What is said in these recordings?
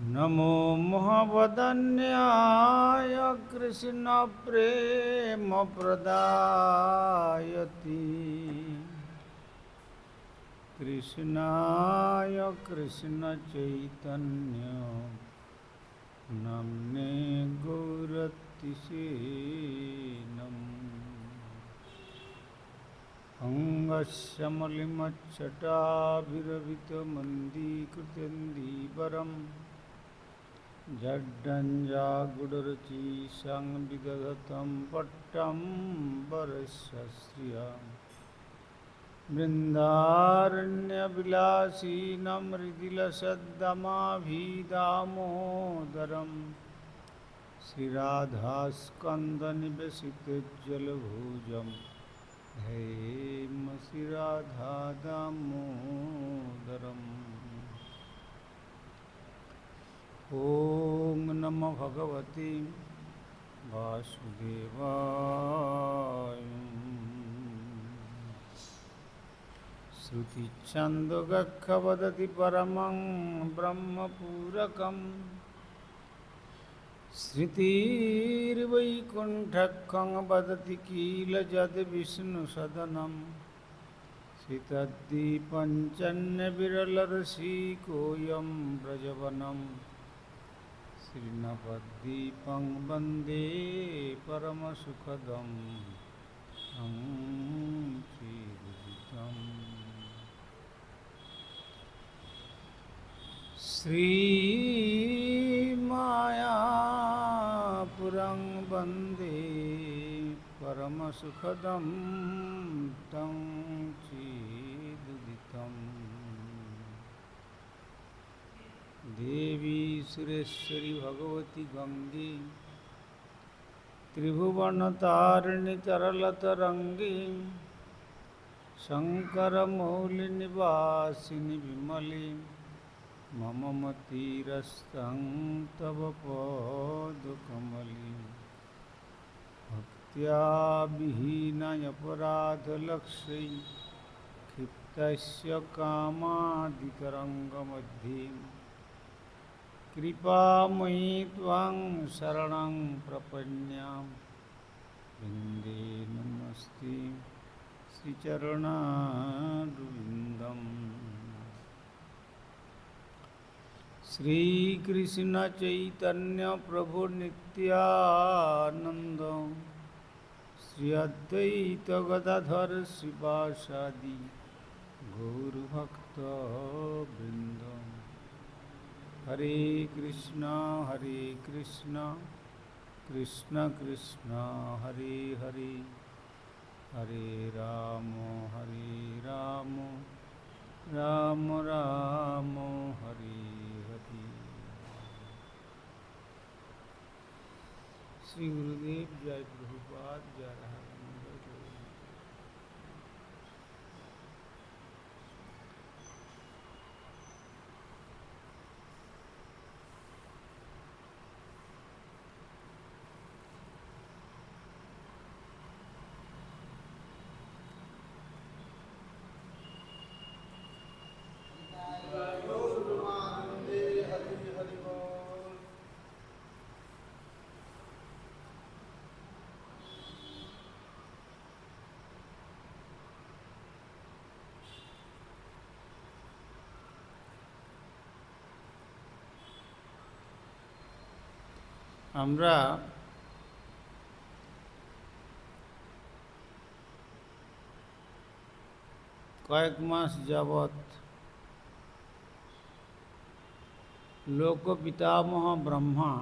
नमो महावदन्याय कृष्णप्रेमप्रदायति कृष्णाय कृष्णचैतन्य नाम्ने गौरतिसे अंगस्य मलिमच्छटाभिरवितमन्दीकृत्यन्दीवरम् जड्डञ्जागुडरुचिषं विदधतं पट्टं वरस्य श्रिया बृन्दारण्यविलासीनं मृदिलसद्दमाभिदामोदरं श्रीराधास्कन्दनिवेशितज्जलभुजं हेम श्रीराधादामोदरम्। ॐ नमो भगवते वासुदेवाय। श्रुतिछन्दोगक्ख वदति परमं ब्रह्मपूरकं श्रुतिर्वैकुण्ठखं वदति किल यद्विष्णुसदनं श्रितद्दीपञ्चन्यविरलरसिकोऽयं व्रजवनं श्रीनवद्वीपं वन्दे परमसुखदं चिरदितं। श्रीमायापुरं वन्दे परमसुखदं तं चिरदितं। देवी सुरेश्वरी भगवती गंगे त्रिभुवनतारिणी तरलतरंगी शंकरमौलिनिवासिनी विमले मम मतिरस्तं तव पदकमले। भक्त्या विहीनयपराधलक्ष्यै क्षिप्तस्य कामादितरङ्गमध्ये कृपामयी त्वां शरणं प्रपन्यां वन्दे नमस्ते श्रीचरणारविन्दम्। श्रीकृष्ण चैतन्य प्रभु नित्यानंद श्री अद्वैत गदाधर श्रीवासादि गौरभक्तवृन्द। हरे कृष्णा कृष्ण कृष्ण हरे हरे, हरे राम राम राम हरे हरे। श्री गुरुदेव जय प्रभुपाद जय राधा। আমরা কয়েক মাস যাবৎ লোক পিতামহ ব্রহ্মা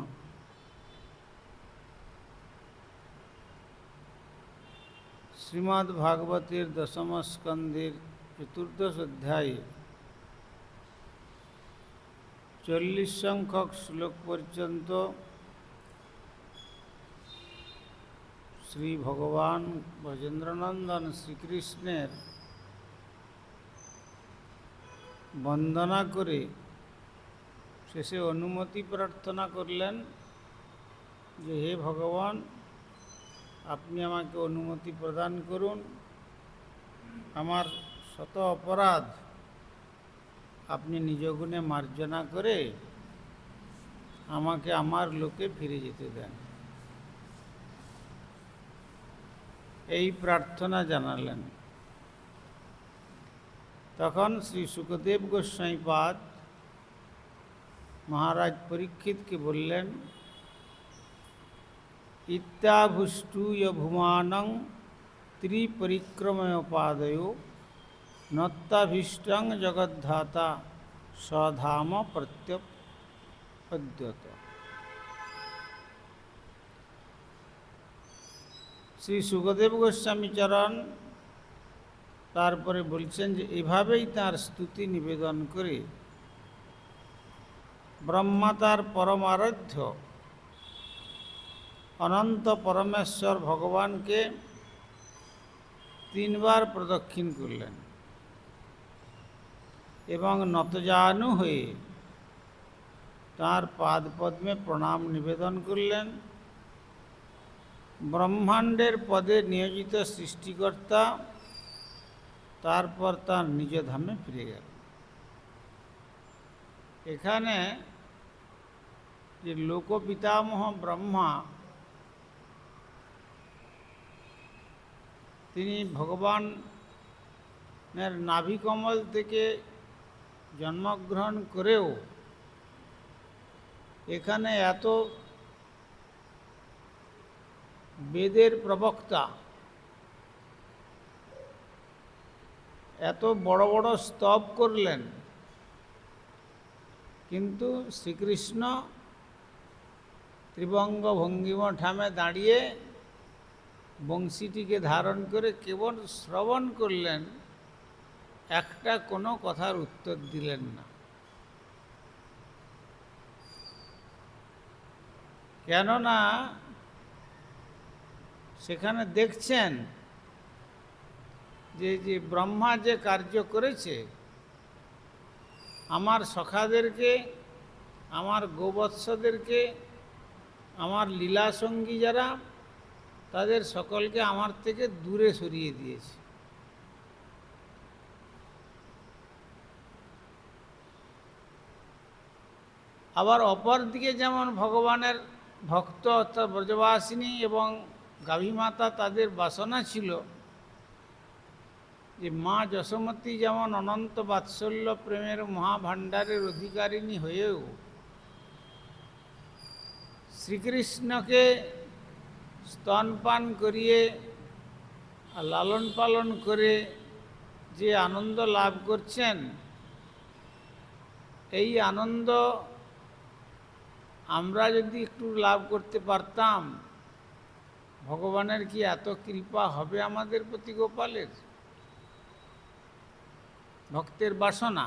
শ্রীমদ্ ভাগবতের দশম স্কন্ধের চতুর্দশ অধ্যায়ে 40 সংখ্যক শ্লোক পর্যন্ত শ্রী ভগবান ব্রজেন্দ্রনন্দন শ্রীকৃষ্ণের বন্দনা করে শেষে অনুমতি প্রার্থনা করলেন যে হে ভগবান, আপনি আমাকে অনুমতি প্রদান করুন, আমার শত অপরাধ আপনি নিজ গুণে মার্জনা করে আমাকে আমার লোকে ফিরে যেতে দেন। এই প্রার্থনা জানালেন। তখন শ্রী সুখদেব গোস্বামীপাদ মহারাজ পরীক্ষিতকে বললেন, ইত্যাভুষ্টুয় ভুমানং ত্রিপরিক্রমোপাদয়ো নত্যাভীষ্টং জগদ্ধাতা স্বধাম প্রত্যপদ্যত। শ্রী সুখদেব গোস্বামীচরণ তারপরে বলছেন যে এভাবেই তাঁর স্তুতি নিবেদন করে ব্রহ্মা তার পরমারাধ্য অনন্ত পরমেশ্বর ভগবানকে 3 বার প্রদক্ষিণ করলেন এবং নতজানু হয়ে তাঁর পাদপদ্মে প্রণাম নিবেদন করলেন। ব্রহ্মাণ্ডের পদে নিয়োজিত সৃষ্টিকর্তা তারপর তার নিজ ধামে ফিরে গেল। এখানে যে লোকপিতামহ ব্রহ্মা, তিনি ভগবানের নাভিকমল থেকে জন্মগ্রহণ করেও এখানে এত বেদের প্রবক্তা, এত বড় বড় স্তব করলেন, কিন্তু শ্রীকৃষ্ণ ত্রিভঙ্গ ভঙ্গিম ঠামে দাঁড়িয়ে বংশীটিকে ধারণ করে কেবল শ্রবণ করলেন, একটা কোনো কথার উত্তর দিলেন না। কেননা সেখানে দেখছেন যে ব্রহ্মা যে কার্য করেছে, আমার সখাদেরকে, আমার গোবৎসদেরকে, আমার লীলাসঙ্গী যারা, তাদের সকলকে আমার থেকে দূরে সরিয়ে দিয়েছে। আবার অপর দিকে যেমন ভগবানের ভক্ত অর্থাৎ ব্রজবাসিনী এবং গাভীমাতা, তাদের বাসনা ছিল যে মা যশোমতী যেমন অনন্ত বাৎসল্য প্রেমের মহাভাণ্ডারের অধিকারিণী হয়েও শ্রীকৃষ্ণকে স্তনপান করিয়ে লালন পালন করে যে আনন্দ লাভ করছেন, এই আনন্দ আমরা যদি একটু লাভ করতে পারতাম, ভগবানের কি এত কৃপা হবে আমাদের প্রতি? গোপালের ভক্তের বাসনা।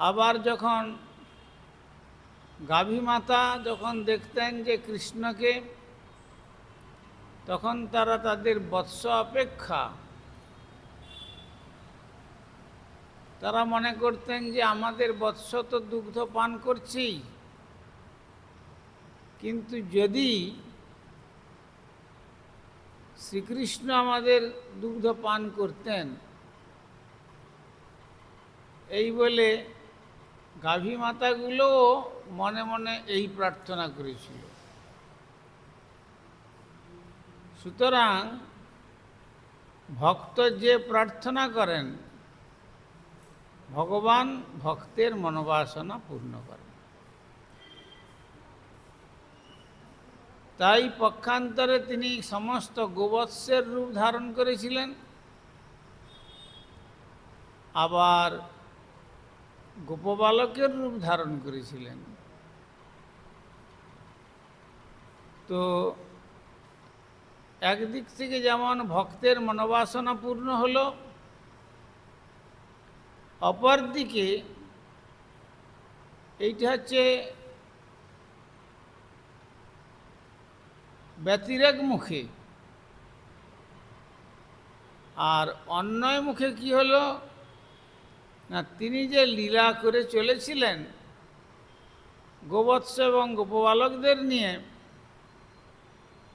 আবার যখন গাভীমাতা যখন দেখতেন যে কৃষ্ণকে, তখন তারা তাদের বৎস অপেক্ষা তারা মনে করতেন যে আমাদের বৎস তো দুগ্ধ পান করছেই, কিন্তু যদি শ্রীকৃষ্ণ আমাদের দুগ্ধ পান করতেন, এই বলে গাভী মাতাগুলোও মনে মনে এই প্রার্থনা করেছিল। সুতরাং ভক্ত যে প্রার্থনা করেন, ভগবান ভক্তের মনোবাসনা পূর্ণ করেন। তাই পক্ষান্তরে তিনি সমস্ত গোবৎসের রূপ ধারণ করেছিলেন, আবার গোপবালকের রূপ ধারণ করেছিলেন। তো একদিক থেকে যেমন ভক্তের মনোবাসনা পূর্ণ হলো, অপরদিকে এইটা হচ্ছে ব্যতিরেক মুখে, আর অন্যয় মুখে কি হলো না, তিনি যে লীলা করে চলেছিলেন গোবৎস এবং গোপবালকদের নিয়ে,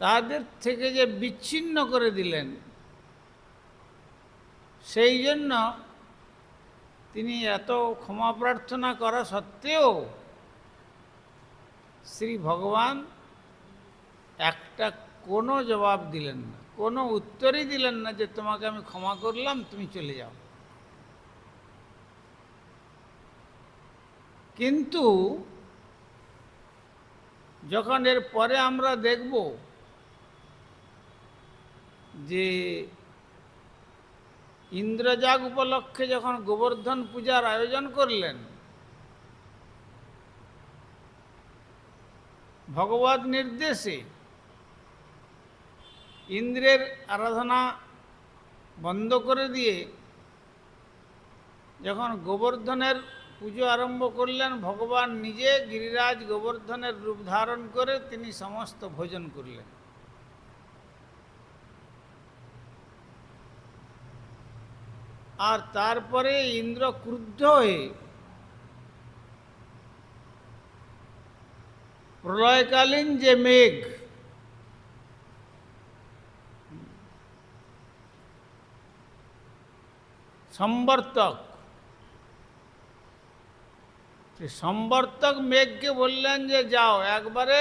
তাদের থেকে যে বিচ্ছিন্ন করে দিলেন, সেই জন্য তিনি এত ক্ষমা প্রার্থনা করা সত্ত্বেও শ্রী ভগবান একটা কোনো জবাব দিলেন না, কোনো উত্তরই দিলেন না যে তোমাকে আমি ক্ষমা করলাম, তুমি চলে যাও। কিন্তু যখন এর পরে আমরা দেখব যে ইন্দ্রজাগ উপলক্ষে যখন গোবর্ধন পূজার আয়োজন করলেন, ভগবত নির্দেশে ইন্দ্রের আরাধনা বন্ধ করে দিয়ে যখন গোবর্ধনের পুজো আরম্ভ করলেন, ভগবান নিজে গিরিরাজ গোবর্ধনের রূপ ধারণ করে তিনি সমস্ত ভোজন করলেন। আর তারপরে ইন্দ্র ক্রুদ্ধ হয়ে প্রলয়কালীন যে মেঘ, সম্বর্তক, সম্বর্তক মেঘকে বললেন যে যাও, একবারে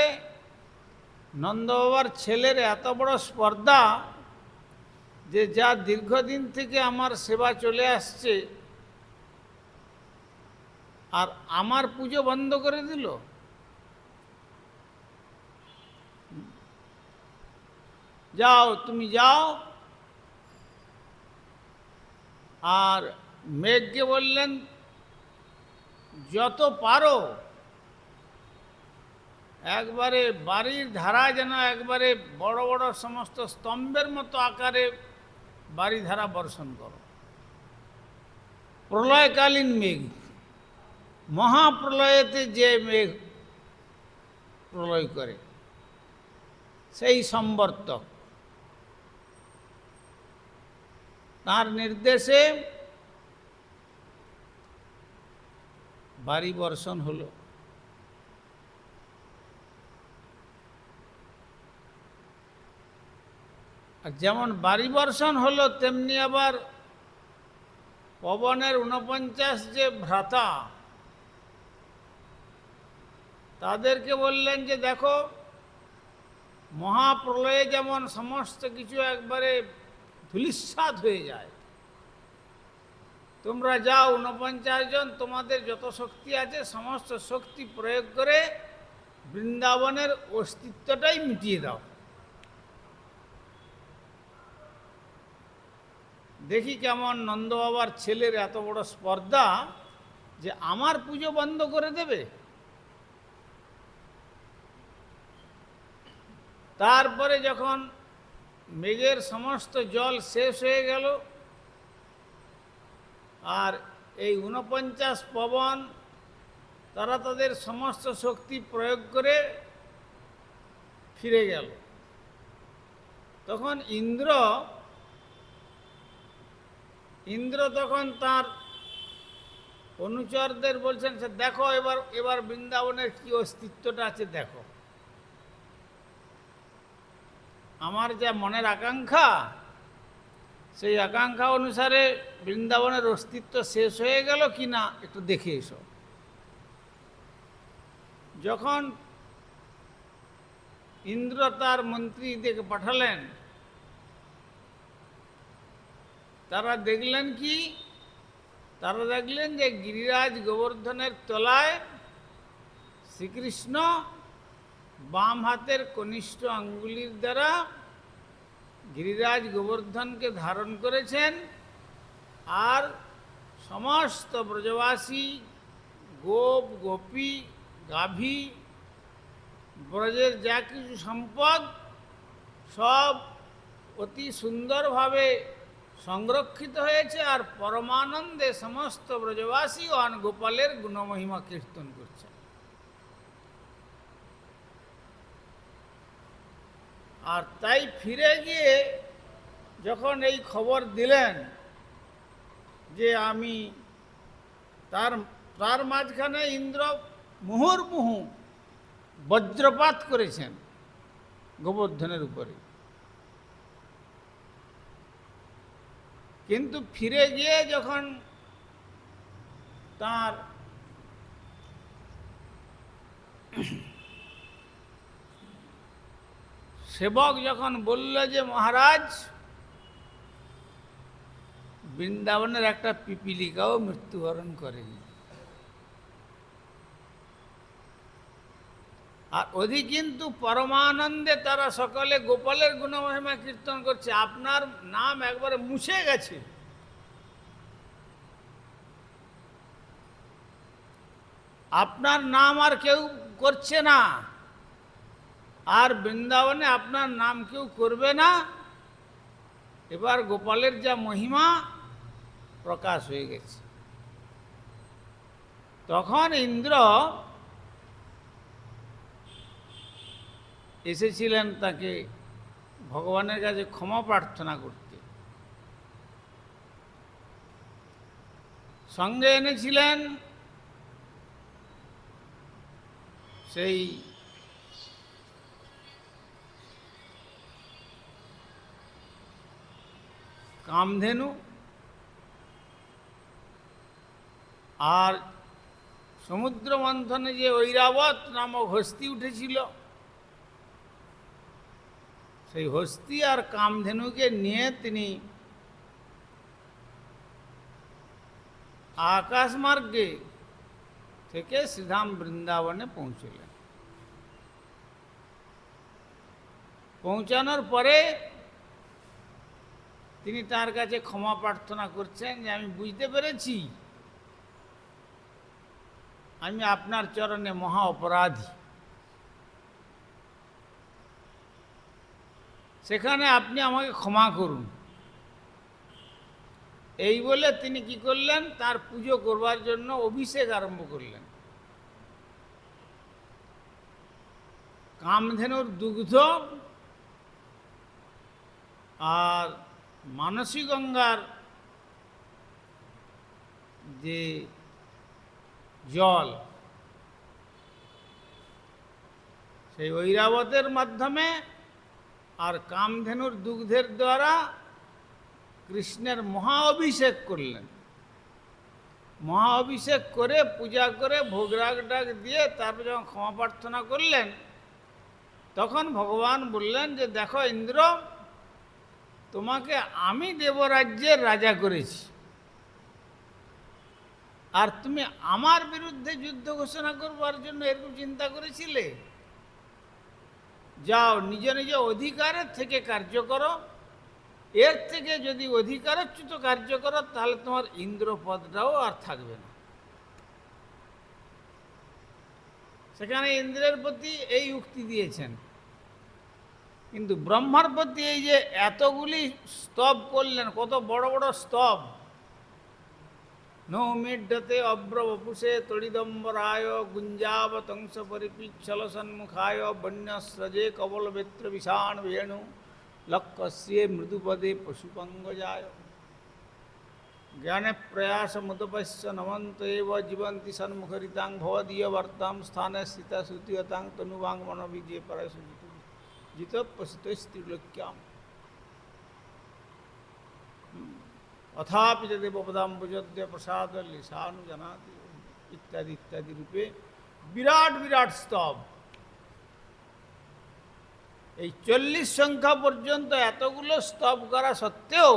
নন্দবাবার ছেলের এত বড় স্পর্ধা যে যা দীর্ঘদিন থেকে আমার সেবা চলে আসছে আর আমার পুজো বন্ধ করে দিল। যাও, তুমি যাও। আর মেঘকে বললেন যত পারো একবারে বাড়ির ধারা যেন একবারে বড় বড় সমস্ত স্তম্ভের মতো আকারে বাড়ি ধারা বর্ষণ করো। প্রলয়কালীন মেঘ, মহাপ্রলয়েতে যে মেঘ প্রলয় করে, সেই সম্বর্তক, তার নির্দেশে বাড়ি বর্ষণ হলো। আর যেমন বাড়ি বর্ষণ হলো, তেমনি আবার পবনের 49 যে ভ্রাতা, তাদেরকে বললেন যে দেখো, মহাপ্রলয়ে যেমন সমস্ত কিছু একবারে ধূলিসাৎ হয়ে যায়, তোমরা যাও 49 জন, তোমাদের যত শক্তি আছে সমস্ত শক্তি প্রয়োগ করে বৃন্দাবনের অস্তিত্বটাই মিটিয়ে দাও। দেখি কেমন নন্দবাবার ছেলের এত বড় স্পর্ধা যে আমার পুজো বন্ধ করে দেবে। তারপরে যখন মেঘের সমস্ত জল শেষ হয়ে গেল আর এই 49 পবন তারা তাদের সমস্ত শক্তি প্রয়োগ করে ফিরে গেল, তখন ইন্দ্র তখন তার অনুচরদের বলছেন, দেখো এবার বৃন্দাবনের কি অস্তিত্বটা আছে দেখো। আমার যা মনের আকাঙ্ক্ষা, সেই আকাঙ্ক্ষা অনুসারে বৃন্দাবনের অস্তিত্ব শেষ হয়ে গেল কি না একটু দেখে এসো। যখন ইন্দ্র তার মন্ত্রীদের পাঠালেন, তারা দেখলেন কি, তারা দেখলেন যে গিরিরাজ গোবর্ধনের তলায় শ্রীকৃষ্ণ বাম হাতের কনিষ্ঠ আঙ্গুলির দ্বারা গিরিরাজ গোবর্ধনকে ধারণ করেছেন, আর সমস্ত ব্রজবাসী গোপ গোপী গাভী ব্রজের যা কিছু সম্পদ সব অতি সুন্দরভাবে সংরক্ষিত হয়েছে, আর পরমানন্দে সমস্ত ব্রজবাসী ও গোপালের গুণমহিমা কীর্তন করছে। আর তাই ফিরে গিয়ে যখন এই খবর দিলেন যে আমি, তার মাঝখানে ইন্দ্র মুহুর্মুহু বজ্রপাত করেছেন গোবর্ধনের উপরে, কিন্তু ফিরে গিয়ে যখন তার সেবক যখন বলল যে মহারাজ, বৃন্দাবনের একটা পিপিলিকাও মৃত্যুবরণ করেনি, আর ওদিকে কিন্তু পরমানন্দে তারা সকলে গোপালের গুণমহিমা কীর্তন করছে, আপনার নাম একবারে মুছে গেছে। আপনার নাম আর কেউ করছে না, আর বৃন্দাবনে আপনার নাম কেউ করবে না। এবার গোপালের যা মহিমা প্রকাশ হয়ে গেছে। তখন ইন্দ্র এসেছিলেন তাকে ভগবানের কাছে ক্ষমা প্রার্থনা করতে। সঙ্গে এনেছিলেন সেই কামধেনু, আর সমুদ্র মন্থনে যে ঐরাবত নামক হস্তি উঠেছিল, সেই হস্তি আর কামধেনুকে নিয়ে তিনি আকাশমার্গে থেকে শ্রীধাম বৃন্দাবনে পৌঁছলেন। পৌঁছানোর পরে তিনি তার কাছে ক্ষমা প্রার্থনা করছেন যে আমি বুঝতে পেরেছি আমি আপনার চরণে মহা অপরাধী, সেখানে আপনি আমাকে ক্ষমা করুন। এই বলে তিনি কি করলেন, তার পুজো করবার জন্য অভিষেক আরম্ভ করলেন। কামধেনুর দুগ্ধ আর মানসী গঙ্গার যে জল, সেই ঐরাবতের মাধ্যমে আর কামধেনুর দুগ্ধের দ্বারা কৃষ্ণের মহা অভিষেক করলেন। মহা অভিষেক করে পূজা করে ভোগরাগ ডাক দিয়ে তারপর যখন ক্ষমা প্রার্থনা করলেন, তখন ভগবান বললেন যে দেখো ইন্দ্র, তোমাকে আমি দেবরাজ্যের রাজা করেছি, আর তুমি আমার বিরুদ্ধে যুদ্ধ ঘোষণা করবার জন্য এরকম চিন্তা করেছিলে? যাও নিজ নিজ অধিকারের থেকে কার্য করো, এর থেকে যদি অধিকারচ্যুত কার্য করো তাহলে তোমার ইন্দ্রপদটাও আর থাকবে না। সেখানে ইন্দ্রের প্রতি এই উক্তি দিয়েছেন, কিন্তু ব্রহ্মার প্রতি এই যে এতগুলি স্তব করলেন, কত বড় বড় স্তব, নৌমিড্যতে অব্রবপুষে তড়িদম্বরায় গুঞ্জাবতংস পরিপিচ্ছল সন্মুখায় বন্যস্রজে কবলবেত্র বিষাণ বেণু লক্ষ্যস্যে মৃদুপদে পশুপঙ্গজায় জ্ঞানে প্রয়াস মুদপস্য নমন্ত এব জীবন্তি সন্মুখরিতাং ভবদীয় বর্তাম স্থানে স্থিতা শ্রুতিয়তাং তনুবাং মনোবিজে পরশ জিত পশিতস্ত্রিলোক্যাম অথাপি দেবপদাম্বুজদ্য প্রসাদ লিসানু জানাতি ইত্যাদি ইত্যাদি রূপে বিরাট বিরাট স্তব। এই 40 সংখ্যা পর্যন্ত এতগুলো স্তব করা সত্ত্বেও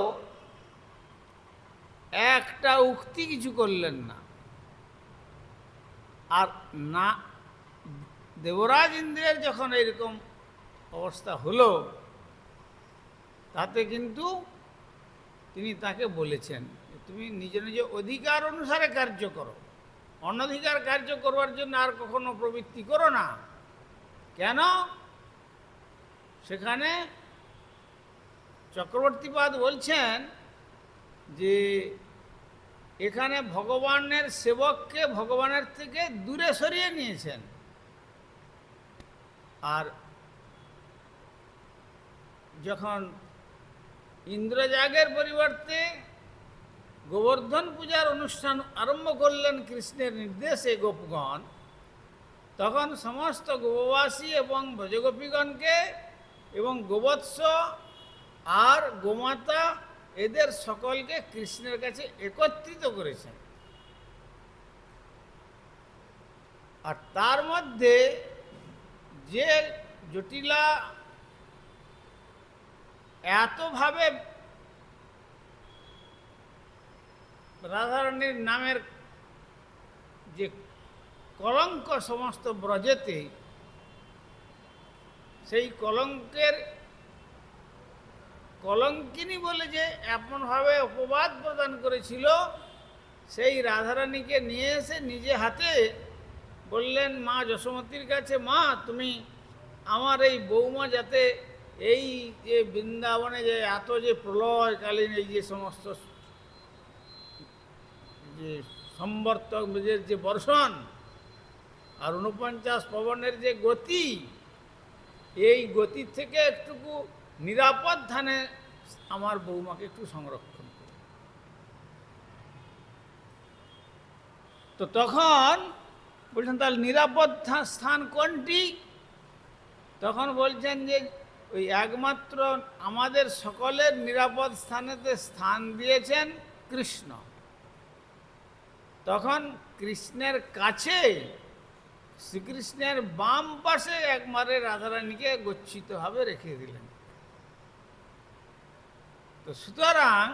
একটা উক্তি কিছু করলেন না। আর না, দেবরাজ ইন্দ্রের যখন এরকম অবস্থা হলো, তাতে কিন্তু তিনি তাকে বলেছেন তুমি নিজ নিজ অধিকার অনুসারে কার্য করো, অনধিকার কার্য করবার জন্য আর কখনো প্রবৃত্তি করো না। কেন? সেখানে চক্রবর্তীপাদ বলছেন যে এখানে ভগবানের সেবককে ভগবানের থেকে দূরে সরিয়ে নিয়েছেন, আর যখন ইন্দ্রযাগের পরিবর্তে গোবর্ধন পূজার অনুষ্ঠান আরম্ভ করলেন কৃষ্ণের নির্দেশে গোপগণ, তখন সমস্ত গোপবাসী এবং ব্রজগোপীগণকে এবং গোবৎস আর গোমাতা এদের সকলকে কৃষ্ণের কাছে একত্রিত করেছেন। আর তার মধ্যে যে জটিলা এতভাবে রাধারানীর নামের যে কলঙ্ক সমস্ত ব্রজেতে, সেই কলঙ্কের কলঙ্কিনী বলে যে এমনভাবে অপবাদ প্রদান করেছিল, সেই রাধারানীকে নিয়ে এসে নিজে হাতে বললেন মা যশোমতীর কাছে, মা তুমি আমার এই বৌমা যাতে এই যে বৃন্দাবনে যে এত যে প্রলয়কালীন এই যে সমস্ত যে সম্বর্তক বীজের যে বর্ষণ আর 49 পবনের যে গতি, এই গতির থেকে একটুকু নিরাপদ ধানে আমার বৌমাকে একটু সংরক্ষণ করে। তো তখন বলছেন তাহলে নিরাপদ স্থান কোনটি? তখন বলছেন যে ওই একমাত্র আমাদের সকলের নিরাপদ স্থানেতে স্থান দিয়েছেন কৃষ্ণ। তখন কৃষ্ণের কাছে, শ্রীকৃষ্ণের বাম পাশে একবারে রাধারানীকে গচ্ছিতভাবে রেখে দিলেন। তো সুতরাং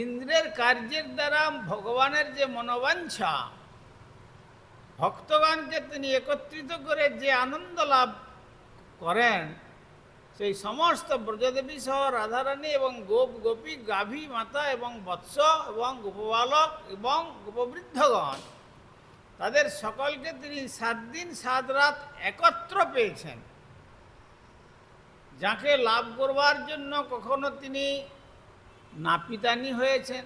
ইন্দ্রের কার্যের দ্বারা ভগবানের যে মনোবাঞ্ছা, ভক্তগণকে তিনি একত্রিত করে যে আনন্দ লাভ করেন, সেই সমস্ত ব্রজদেবী সহ রাধারানী এবং গোপ গোপী, গাভী মাতা এবং বৎস এবং গোপবালক এবং গোপবৃদ্ধগণ, তাদের সকলকে তিনি 7 দিন 7 রাত একত্র পেয়েছেন। যাকে লাভ করবার জন্য কখনো তিনি নাপিতানি হয়েছেন,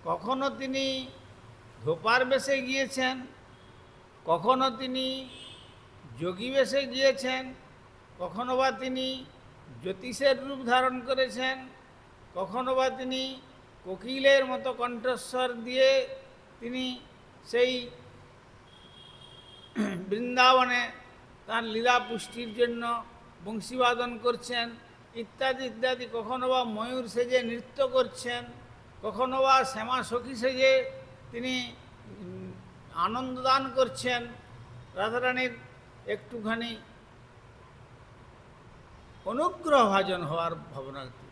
কখনো তিনি ধোপার বেশে গিয়েছেন, কখনো তিনি যোগী বেশে গিয়েছেন, কখনো বা তিনি জ্যোতিষের রূপ ধারণ করেছেন, কখনো বা তিনি কোকিলের মতো কণ্ঠস্বর দিয়ে তিনি সেই বৃন্দাবনে তার লীলা পুষ্টির জন্য বংশীবাদন করছেন, ইত্যাদি ইত্যাদি। কখনো বা ময়ূর সেজে নৃত্য করছেন, কখনো বা শ্যামা সখী সেজে তিনি আনন্দদান করছেন। রাধারানীর একটুখানি অনুগ্রহ ভাজন হওয়ার ভাবনাতে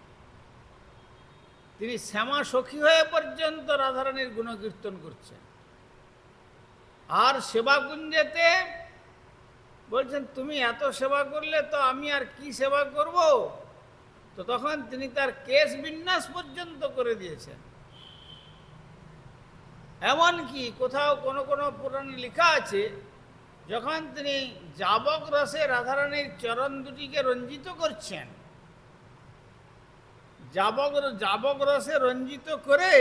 তিনি শ্যামা সখী হয়ে পর্যন্ত রাধারানীর গুণকীর্তন করছেন। আর সেবাকুঞ্জেতে বলছেন তুমি এত সেবা করলে তো আমি আর কি সেবা করব। তো তখন তিনি তার কেশ বিন্যাস পর্যন্ত করে দিয়েছেন। এমনকি কোথাও কোনো কোনো পুরাণে লেখা আছে, যখন তিনি জাবক রসে রাধারানীর চরণ দুটিকে রঞ্জিত করছেন, জাবক রসে রঞ্জিত করে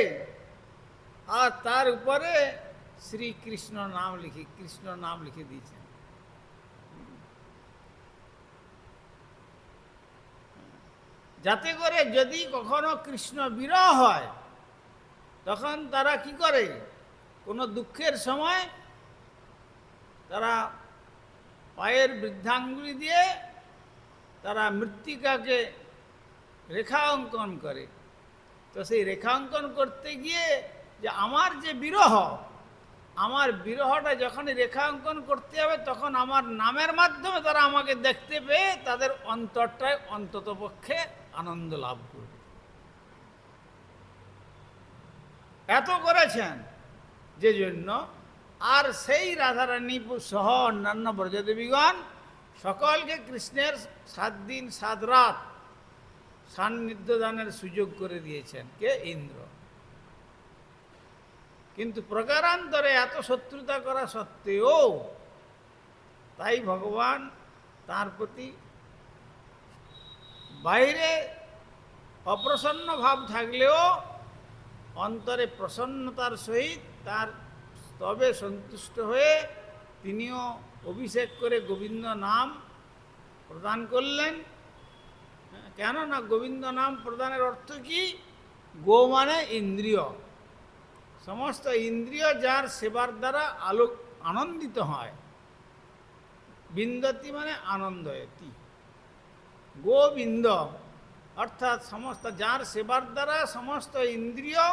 আর তার উপরে শ্রীকৃষ্ণ নাম লিখে দিয়েছেন। যাতে করে যদি কখনো কৃষ্ণ বিরহ হয়, তখন তারা কি করে, কোনো দুঃখের সময় তারা পায়ের বৃদ্ধাঙ্গুলি দিয়ে তারা মৃত্তিকাকে রেখা অঙ্কন করে। তো সেই রেখাঙ্কন করতে গিয়ে যে আমার যে বিরহ, আমার বিরহটা যখনই রেখা অঙ্কন করতে হবে, তখন আমার নামের মাধ্যমে তারা আমাকে দেখতে পেয়ে তাদের অন্তরটায় অন্তত পক্ষে আনন্দ লাভ করবে। এত করেছেন যে জন্য আর সেই রাধারানী সহ অন্যান্য ব্রজদেবীগণ সকলকে কৃষ্ণের 7 দিন 7 রাত সান্নিধ্য দানের সুযোগ করে দিয়েছেন কে? ইন্দ্র। কিন্তু প্রকারান্তরে এত শত্রুতা করা সত্ত্বেও তাই ভগবান তার প্রতি বাইরে অপ্রসন্ন ভাব থাকলেও অন্তরে প্রসন্নতার সহিত তার স্তবে সন্তুষ্ট হয়ে তিনিও অভিষেক করে গোবিন্দ নাম প্রদান করলেন। কেননা গোবিন্দ নাম প্রদানের অর্থ কি? গো মানে ইন্দ্রিয়, সমস্ত ইন্দ্রিয় যার সেবার দ্বারা আনন্দিত হয়। বিন্দতি মানে আনন্দয়তি, গোবিন্দ অর্থাৎ সমস্ত যার সেবার দ্বারা সমস্ত ইন্দ্রিয়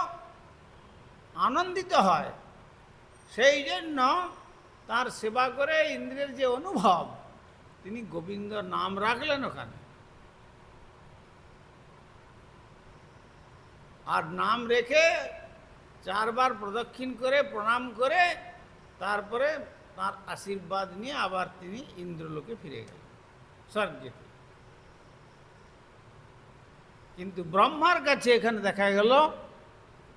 আনন্দিত হয়। সেই জন্য তার সেবা করে ইন্দ্রের যে অনুভব, তিনি গোবিন্দ নাম রাখলেন ওখানে। আর নাম রেখে 4 বার প্রদক্ষিণ করে প্রণাম করে তারপরে তার আশীর্বাদ নিয়ে আবার তিনি ইন্দ্রলোকে ফিরে গেলেন, স্বর্গেতে। কিন্তু ব্রহ্মার কাছে এখানে দেখা গেল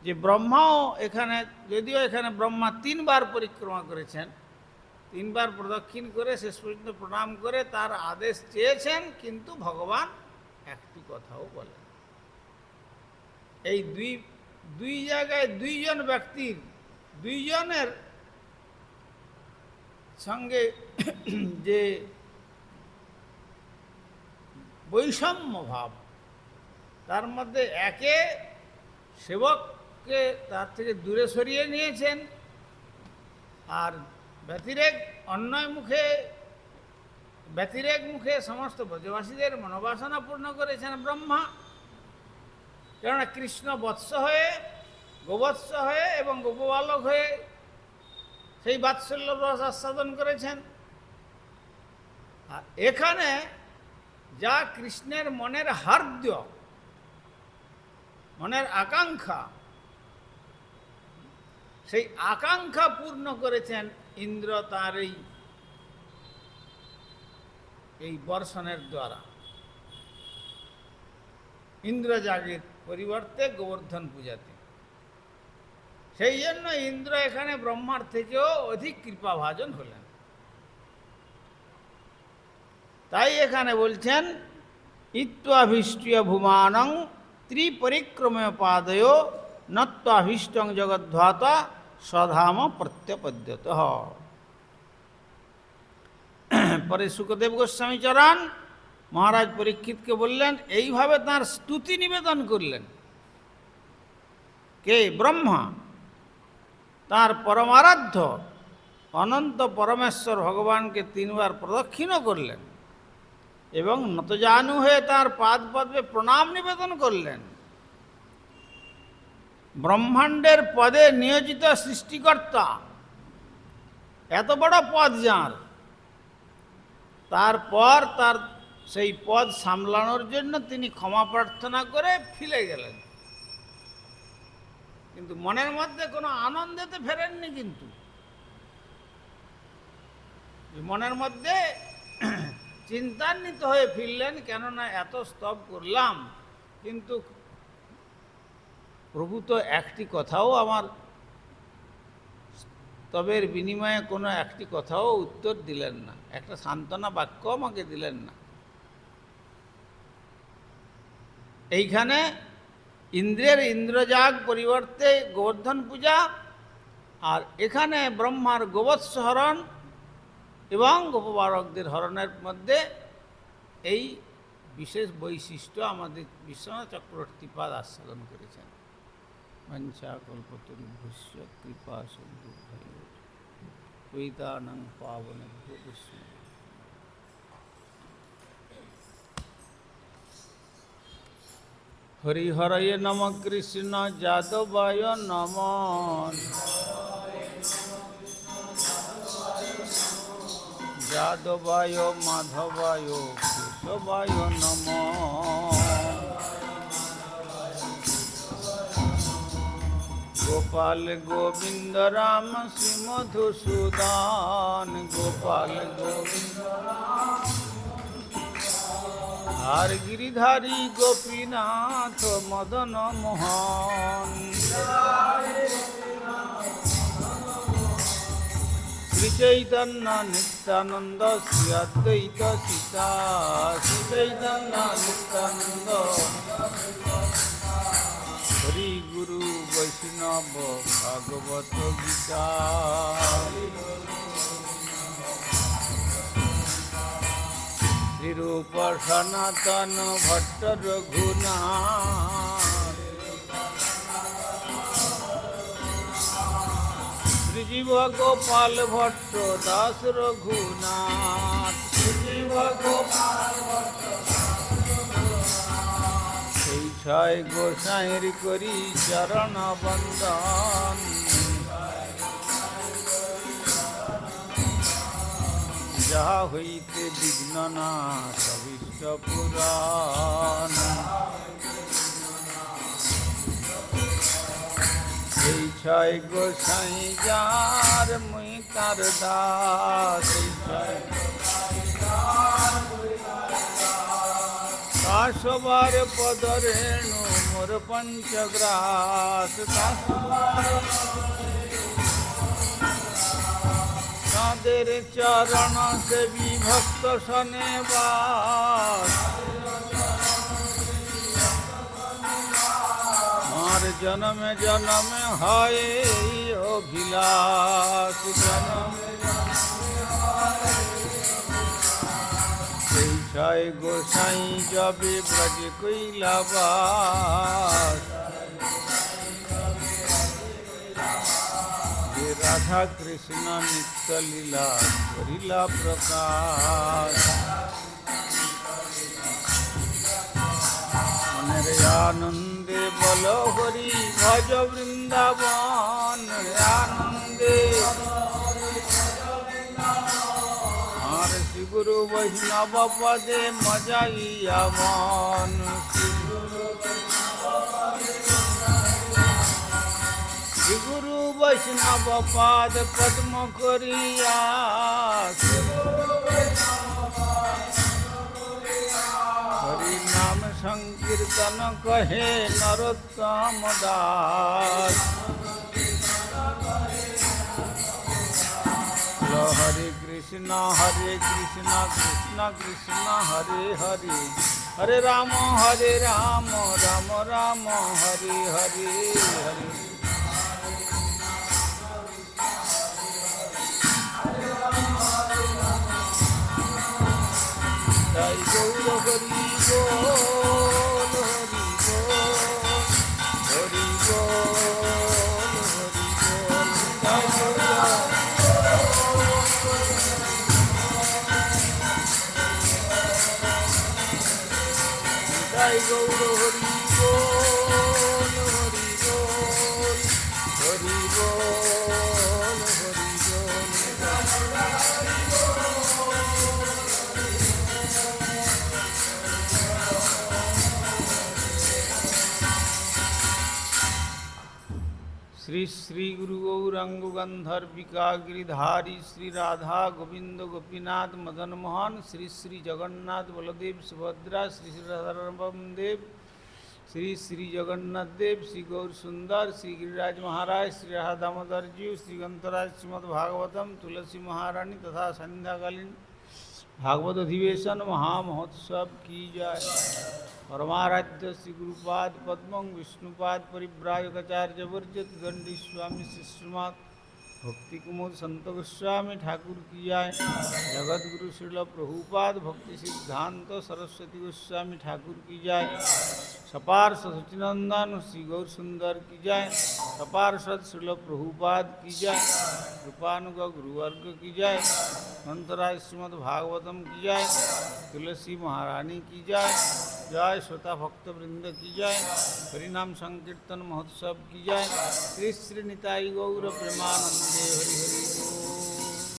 যে ব্রহ্মাও এখানে, যদিও এখানে ব্রহ্মা 3 বার পরিক্রমা করেছেন, 3 বার প্রদক্ষিণ করে শেষ পর্যন্ত প্রণাম করে তার আদেশ চেয়েছেন, কিন্তু ভগবান একটি কথাও বলেন। এই দুই জায়গায় 2 জন ব্যক্তির, 2 জনের সঙ্গে যে বৈষম্য ভাব, তার মধ্যে একে সেবককে তার থেকে দূরে সরিয়ে নিয়েছেন, আর ব্যতিরেক মুখে সমস্ত ব্রজবাসীদের মনোবাসনা পূর্ণ করেছেন ব্রহ্মা। কেননা কৃষ্ণ বৎস হয়ে, গোবৎস হয়ে এবং গোপবালক হয়ে সেই বাৎসল্য রস আস্বাদন করেছেন। আর এখানে যা কৃষ্ণের মনের হার্দ্য, মনের আকাঙ্ক্ষা, সেই আকাঙ্ক্ষা পূর্ণ করেছেন ইন্দ্র তার এই বর্ষণের দ্বারা। ইন্দ্রযাগের পরিবর্তে গোবর্ধন পূজাতে। সেই জন্য ইন্দ্র এখানে ব্রহ্মার থেকেও অধিক কৃপাভাজন হলেন। তাই এখানে বলছেন ইত্যাভীষ্টীয় ভূমানং ত্রিপরিক্রমে পাদয় নত্যাভীষ্টং জগদ্ধাতা স্বধাম প্রত্যপদ্যত। পরে সুখদেব গোস্বামী চরণ মহারাজ পরীক্ষিতকে বললেন, এইভাবে তাঁর স্তুতি নিবেদন করলেন। কে? ব্রহ্মা। তাঁর পরমারাধ্য অনন্ত পরমেশ্বর ভগবানকে 3 বার প্রদক্ষিণও করলেন এবং নতজানু হয়ে তাঁর পাদপদ্মে প্রণাম নিবেদন করলেন। ব্রহ্মাণ্ডের পদে নিয়োজিত সৃষ্টিকর্তা, এত বড় পদ যাঁর, তারপর তার সেই পদ সামলানোর জন্য তিনি ক্ষমা প্রার্থনা করে ফিরে গেলেন। কিন্তু মনের মধ্যে কোনো আনন্দেতে ফেরেননি, কিন্তু মনের মধ্যে চিন্তান্বিত হয়ে ফিরলেন, কেননা এত স্তব করলাম, কিন্তু প্রভু তো একটি কথাও আমার স্তবের বিনিময়ে কোনো একটি কথাও উত্তর দিলেন না, একটা সান্ত্বনা বাক্য আমাকে দিলেন না। এইখানে ইন্দ্রের ইন্দ্রযাগ পরিবর্তে গোবর্ধন পূজা, আর এখানে ব্রহ্মার গোবৎস হরণ এবং গোপবালকদের হরণের মধ্যে এই বিশেষ বৈশিষ্ট্য আমাদের বিশ্বনাথ চক্রবর্তীপাদ আস্বাদন করেছেন। মঞ্চা কল্পতরুভ্যস্য কৃপা সিন্ধু পৈতানং পাবনেভ্যো বিষ্ণু। হরিহরয়ে নম কৃষ্ণ যাদবায় নম, যাদবায় মাধবায় কেশবায় নম। গোপাল গোবিন্দ রাম শ্রী মধুসূদন, গোপাল গোবিন্দ আর গিরিধারী গোপীনাথ মদন মোহন। শ্রী চৈতন্য নিত্যানন্দ শ্রী অদ্বৈত সীতা, শ্রী চৈতন্য নিত্যানন্দ হরি গুরু বৈষ্ণব ভাগবত গীতা। শ্রীরূপ সনাতন ভট্ট রঘুনাথ, শ্রীজীব গোপাল ভট্ট দাস রঘুনাথ, শ্রীজীব গোপাল ভট্ট সেই 6 গোসাইর করি চরণ বন্দন। যাহা হইতে বিঘ্ন না সবিষ্ট পুরাণ। এই ছয় গোসাই যার মুই তার দাস, এই ছয় কাশবার পদরেণু মোর পঞ্চগ্রাস। তাদের চরণ সেবী ভক্ত সনে বাস, আর জনমে জনমে হয় এই অভিলাষ। জনমে সেই ছয় গোসাই যবে ব্রজ কইলা বাস, যে রাধা কৃষ্ণ নিত্য লীলা করিলা প্রকাশ। মনের আনন্দে বল হরি ভজ বৃন্দাবন, আনন্দে আর শ্রী গুরু বৈষ্ণব পদে মজাইয়া মন। শ্রী গুরু বৈষ্ণব পাদ পদ্ম করিয়া, হরি নাম সংকীর্তন কহে নরোত্তম দাস। হরে কৃষ্ণ কৃষ্ণ কৃষ্ণ হরে হরে, হরে রাম রাম রাম হরে হরে হরে। জয় গৌর হরি বল, হরি বল, হরি বল, হরি বল। জয় গৌর, জয় গৌর হরি বল, হরি বল, হরি বল, হরি বল। শ্রী শ্রী গুরু গৌরাঙ্গ গন্ধর্বিকা গিরিধারী শ্রী রাধা গোবিন্দ গোপীনাথ মদন মোহন, শ্রী শ্রী জগন্নাথ বলদেব সুভদ্রা, শ্রী শ্রী রাধারমণ দেব, শ্রী শ্রী জগন্নাথ দেব, শ্রী গৌর সুন্দর, শ্রী गिरिराज महाराज, श्री राधा दामोदर जी, श्री ग्रंथराज श्रीमद् भागवतम, तुलसी महारानी तथा संध्याकालीन भागवत अधिवेशन महामहोत्सव की जय। परमाराध्य श्री गुरुपाद पद्मं विष्णुपाद परिव्राजकाचार्य वर्जित दंडी स्वामी शिष्यमात भक्ति कुमुद संत गोस्वामी ठाकुर की जय। जगत गुरु श्रील प्रभुपाद भक्ति सिद्धांत सरस्वती गोस्वामी ठाकुर की जय। सपार्षद सचिनंदन श्री गौर सुंदर की जय। सपार्षद श्रील प्रभुपाद की जय। कृपानुग गुरुवर्ग की जय। ग्रंथराज श्रीमद् भागवतम की जय। तुलसी महारानी की जय। जय श्रोता भक्त वृंद की जय। हरिनाम संकीर्तन महोत्सव की जय। श्री श्री निताई गौर प्रेमानंदे हरि हरि।